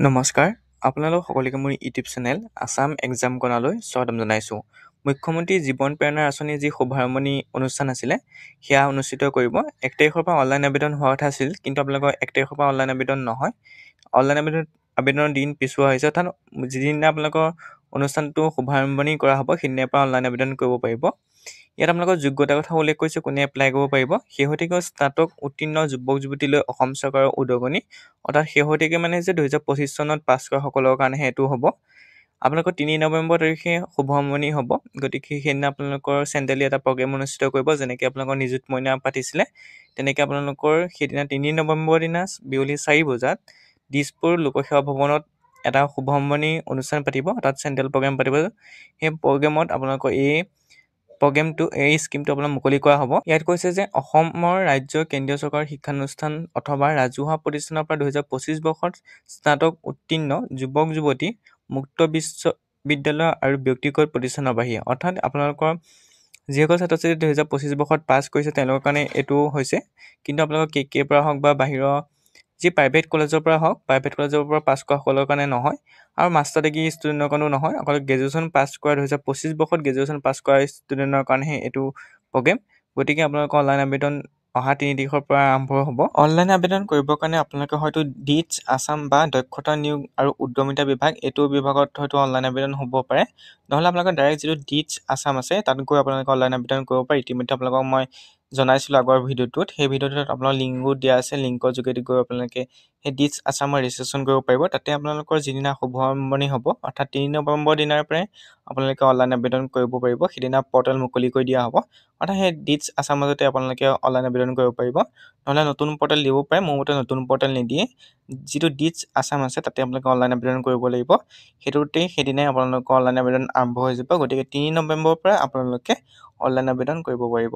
নমস্কাৰ, আপোনালোক সকলোকে মোৰ ইউটিউব চেনেল আসাম এক্সাম কৰ্ণাৰলৈ স্বাগতম জনাইছোঁ। মুখ্যমন্ত্ৰী জীৱন প্ৰেৰণা আঁচনিৰ যি শুভাৰম্ভণি অনুষ্ঠান আছিলে, সেয়া অনুষ্ঠিত কৰিব। 1 তাৰিখৰ পৰা অনলাইন আবেদন হোৱা কথা আছিল, কিন্তু আপোনালোকৰ 1 তাৰিখৰ পৰা অনলাইন আবেদন নহয়। অনলাইন আবেদনৰ দিন পিছোৱা হৈছে, অৰ্থাৎ যিদিনা আপোনালোকৰ অনুষ্ঠানটো শুভাৰম্ভণি কৰা হ'ব, সেইদিনাৰ পৰা অনলাইন আবেদন কৰিব পাৰিব। ইয়াত আপোনালোকৰ যোগ্যতাৰ কথা উল্লেখ কৰিছে, কোনে এপ্লাই কৰিব পাৰিব। শেহতীয়াকৈ স্নাতক উত্তীৰ্ণ যুৱক যুৱতীলৈ অসম চৰকাৰৰ উদগনি, অৰ্থাৎ শেহতীয়াকৈ মানে যে 2025 চনত পাছ কৰা সকলৰ কাৰণে সেইটো হ'ব। আপোনালোকৰ 3 নৱেম্বৰ তাৰিখে শুভাৰম্ভণি হ'ব, গতিকে সেইদিনা আপোনালোকৰ চেণ্ট্ৰেলি এটা প্ৰগ্ৰেম অনুষ্ঠিত কৰিব, যেনেকৈ আপোনালোকৰ নিযুত মইনা পাতিছিলে, তেনেকৈ আপোনালোকৰ সেইদিনা 3 নৱেম্বৰ দিনা বিয়লি 4 বজাত দিছপুৰ লোকসেৱা ভৱনত এটা শুভাৰম্ভণি অনুষ্ঠান পাতিব, তাত চেণ্ট্ৰেল প্ৰগ্ৰেম পাতিব। সেই প্ৰগ্ৰেমত আপোনালোকৰ এই স্কিমটো আপোনাৰ মুকলি কৰা হ'ব। ইয়াত কৈছে যে অসমৰ ৰাজ্য কেন্দ্ৰীয় চৰকাৰৰ শিক্ষানুষ্ঠান অথবা ৰাজহুৱা প্ৰতিষ্ঠানৰ পৰা 2025 বৰ্ষত স্নাতক উত্তীৰ্ণ যুৱক যুৱতী মুক্ত বিশ্ববিদ্যালয় আৰু ব্যক্তিগত প্ৰতিষ্ঠানৰ বাহিৰে, অৰ্থাৎ আপোনালোকৰ যিসকল ছাত্ৰ ছাত্ৰী 2025 বৰ্ষত পাছ কৰিছে তেওঁলোকৰ কাৰণে এইটো হৈছে, কিন্তু আপোনালোকৰ কে পৰা হওক বা বাহিৰৰ যি প্ৰাইভেট কলেজৰ পৰা হওক, প্ৰাইভেট কলেজৰ পৰা পাছ কৰা সকলৰ কাৰণে নহয়, আৰু মাষ্টাৰ ডিগ্ৰী ষ্টুডেণ্টৰ কাৰণেও নহয়, অকল গ্ৰেজুৱেশ্যন পাছ কৰা 2025 বৰ্ষত গ্ৰেজুৱেশ্যন পাছ কৰা ষ্টুডেণ্টৰ কাৰণেহে এইটো প্ৰগ্ৰেম। গতিকে আপোনালোকৰ অনলাইন আবেদন অহা 3 তাৰিখৰ পৰা আৰম্ভ হ'ব। অনলাইন আবেদন কৰিবৰ কাৰণে আপোনালোকে হয়তো ডিটছ আসাম বা দক্ষতা নিয়োগ আৰু উদ্যমিতা বিভাগ, এইটো বিভাগত হয়তো অনলাইন আবেদন হ'ব পাৰে। নহ'লে আপোনালোকে ডাইৰেক্ট যিটো ডিটছ আসাম আছে তাত গৈ আপোনালোকে অনলাইন আবেদন কৰিব পাৰে। ইতিমধ্যে আপোনালোকক মই জনাইছিলোঁ আগৰ ভিডিঅ'টোত, সেই ভিডিঅ'টোত আপোনালোকৰ লিংকো দিয়া আছে, লিংকৰ যোগেদি গৈ আপোনালোকে সেই ডিটছ আসামৰ ৰেজিষ্ট্ৰেশ্যন কৰিব পাৰিব। তাতে আপোনালোকৰ যিদিনা শুভাৰম্ভণি হ'ব, অৰ্থাৎ 3 নৱেম্বৰ দিনাৰ পৰাই আপোনালোকে অনলাইন আবেদন কৰিব পাৰিব। সেইদিনা পৰ্টেল মুকলি কৰি দিয়া হ'ব, অৰ্থাৎ সেই ডিটছ আসামৰ জৰিয়তে আপোনালোকে অনলাইন আবেদন কৰিব পাৰিব। নহ'লে নতুন পৰ্টেল দিব পাৰে, মোৰ মতে নতুন পৰ্টেল নিদিয়ে। যিটো ডিটছ আসাম আছে তাতে আপোনালোকে অনলাইন আবেদন কৰিব লাগিব। সেইটোতেই সেইদিনাই আপোনালোকৰ অনলাইন আবেদন আৰম্ভ হৈ যাব। গতিকে 3 নৱেম্বৰৰ পৰা আপোনালোকে অনলাইন আবেদন কৰিব পাৰিব।